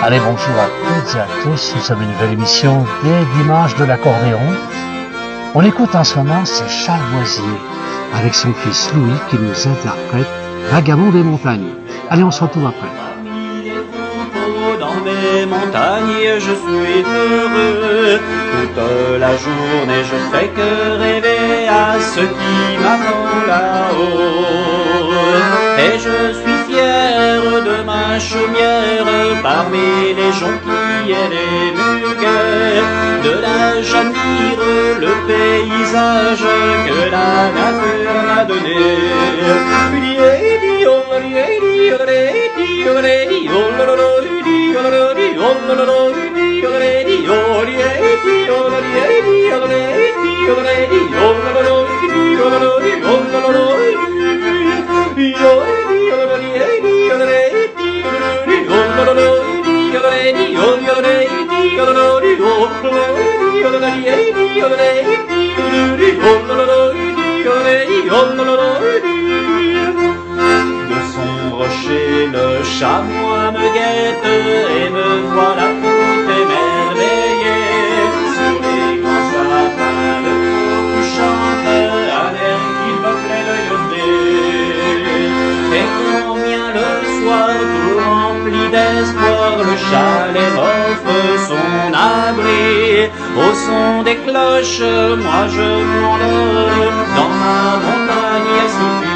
Allez, bonjour à toutes et à tous, nous sommes une nouvelle émission des Dimanches de l'accordéon. On écoute en ce moment, c'est Charles Boisier, avec son fils Louis, qui nous interprète Vagabond des montagnes. Allez, on se retrouve après. Parmi les troupeaux dans mes montagnes, je suis heureux. Toute la journée, je fais que rêver à ce qui m'attend là-haut. Et je suis fier de ma chaumière parmi les jonquilles et les muguets. De là, j'admire le paysage que la nature m'a donné. De son rocher le chamois me guette et me voilà tout émerveillé. Sur les grands sapins le coq chante à l'air qu'il me plaît l'œil levé. Et combien le soir tout rempli d'espoir le chalet m'offre son abri. Au son des cloches moi je m'endors dans ma montagne assoupie.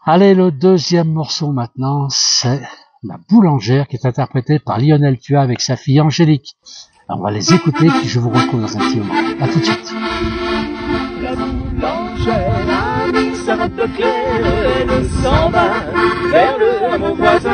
Allez, le deuxième morceau maintenant, c'est La Boulangère, qui est interprétée par Lionel Tua avec sa fille Angélique. Alors, on va les écouter, puis je vous retrouve dans un petit moment. À tout de suite. La boulangère a mis sa robe claire, elle s'en va vers le hameau voisin,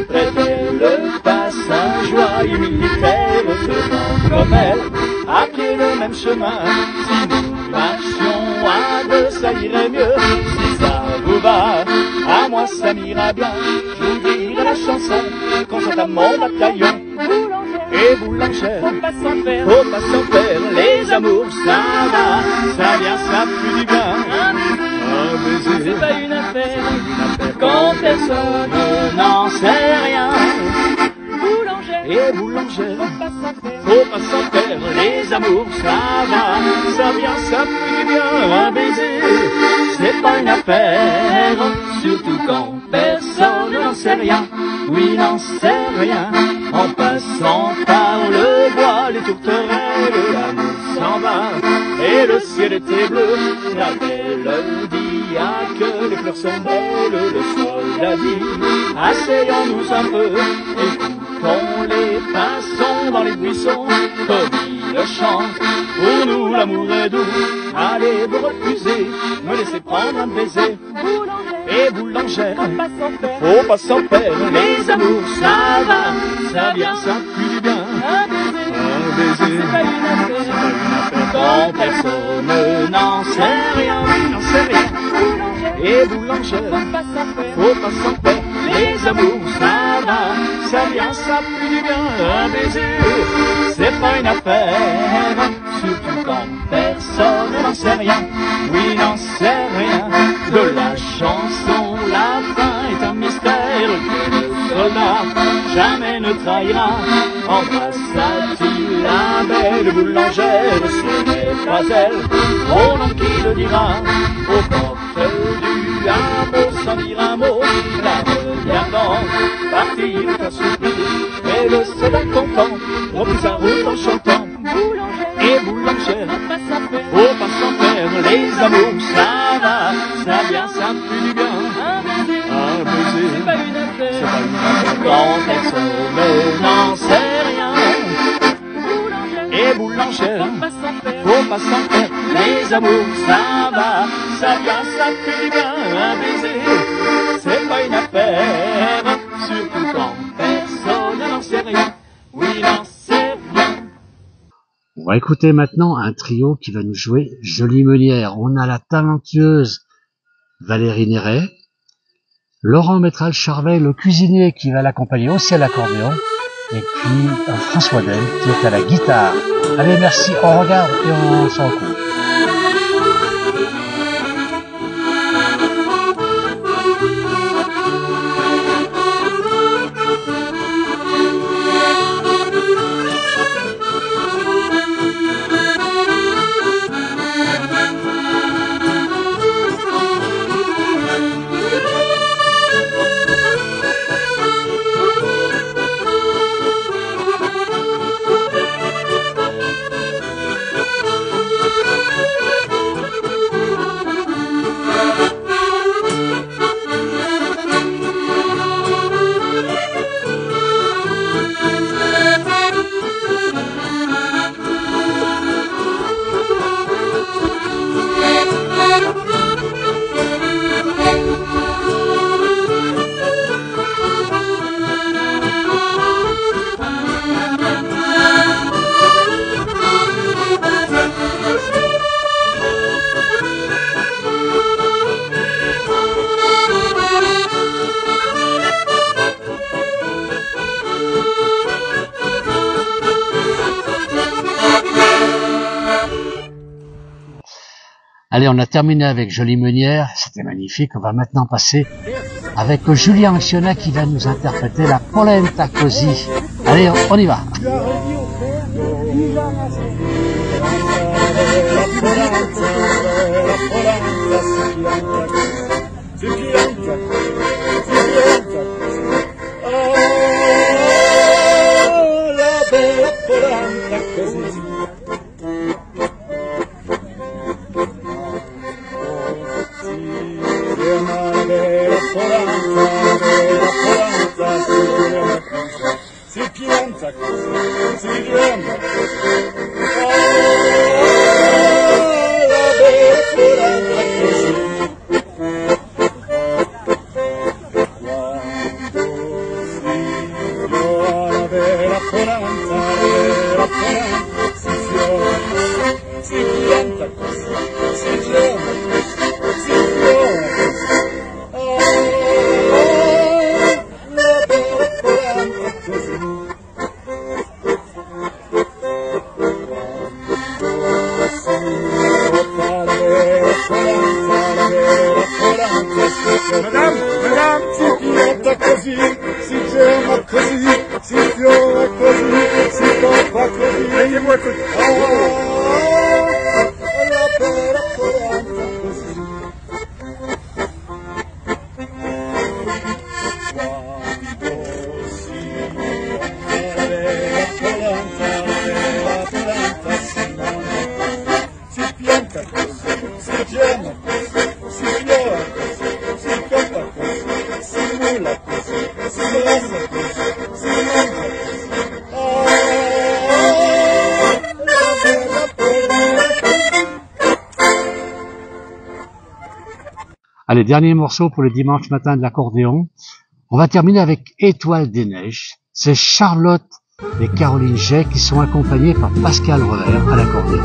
prêter le bassin, joyeux militaire, faisant comme elle, à pied le même chemin. Si nous marchions à deux, ça irait mieux. Si ça vous va, à moi ça m'ira bien. Je vous dirai la chanson quand j'entame mon bataillon. Et boulangère, faut pas s'en faire, les amours, ça va, ça vient, ça fait du bien. Un baiser, c'est pas une affaire, quand elle sonne, n'en sait rien. Et boulangère, faut pas s'en faire, les amours, ça va, ça vient, ça fait du bien. Un baiser, c'est pas une affaire, surtout quand personne n'en sait rien. Oui, n'en sait rien. En passant par le bois, les tourterelles, l'amour s'en va, et le ciel était bleu. La belle dit que les fleurs sont belles, le soldat dit, asseyons-nous un peu, écoutons les pinsons dans les buissons, comme ils chantent, pour nous l'amour est doux. Allez vous refuser, me laissez prendre un baiser. Boulanger. et boulangère, faut pas s'en faire, les amours ça va, ça vient, ça pue du bien. Un baiser, c'est pas une affaire, quand personne n'en sait rien, n'en sait rien. Et boulangère, faut pas s'en faire, les amours ça va, ça vient, ça pue du bien. Un baiser, c'est pas une affaire, surtout quand personne n'en sait rien, oui n'en sait rien. De la chanson, la fin est un mystère que le connard jamais ne trahira. Embrasse-t-il la belle boulangère, ce n'est pas elle, mon nom qui le dira. Aux portes du hameau, sans dire un mot, la regardant partir à sourire, et le soldat content reprit sa route en chantant. Et boulangère, faut pas s'en faire, les amours ça va, ça vient, ça pue du bien. Un baiser, c'est pas une affaire, quand personne n'en sait rien. Et boulangère, faut pas s'en faire, les amours ça va, ça vient, ça pue du bien. Un baiser, c'est pas une affaire, surtout quand personne n'en sait rien, oui n'en sait rien. On va écouter maintenant un trio qui va nous jouer Jolie Meunière. On a la talentueuse Valérie Néret, Laurent Métral-Charvet, le cuisinier qui va l'accompagner aussi à l'accordéon, et puis François Del qui est à la guitare. Allez, merci, on regarde et on s'en retrouve. Allez, on a terminé avec Jolie Meunière, c'était magnifique. On va maintenant passer avec Julien Acciona qui va nous interpréter la polenta così. Allez, on y va. Allez, dernier morceau pour le dimanche matin de l'accordéon. On va terminer avec Étoile des Neiges. C'est Charlotte et Caroline Jay qui sont accompagnées par Pascal Revers à l'accordéon.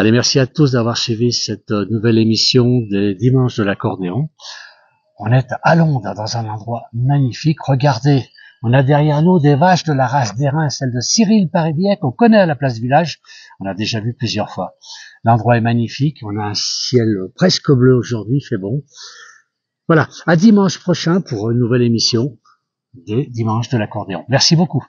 Allez, merci à tous d'avoir suivi cette nouvelle émission des Dimanches de l'accordéon. On est à Londres, dans un endroit magnifique. Regardez, on a derrière nous des vaches de la race d'Airain, celle de Cyril Paribier, qu'on connaît à la place Village. On a déjà vu plusieurs fois. L'endroit est magnifique. On a un ciel presque bleu aujourd'hui, il fait bon. Voilà, à dimanche prochain pour une nouvelle émission des Dimanches de l'accordéon. Merci beaucoup.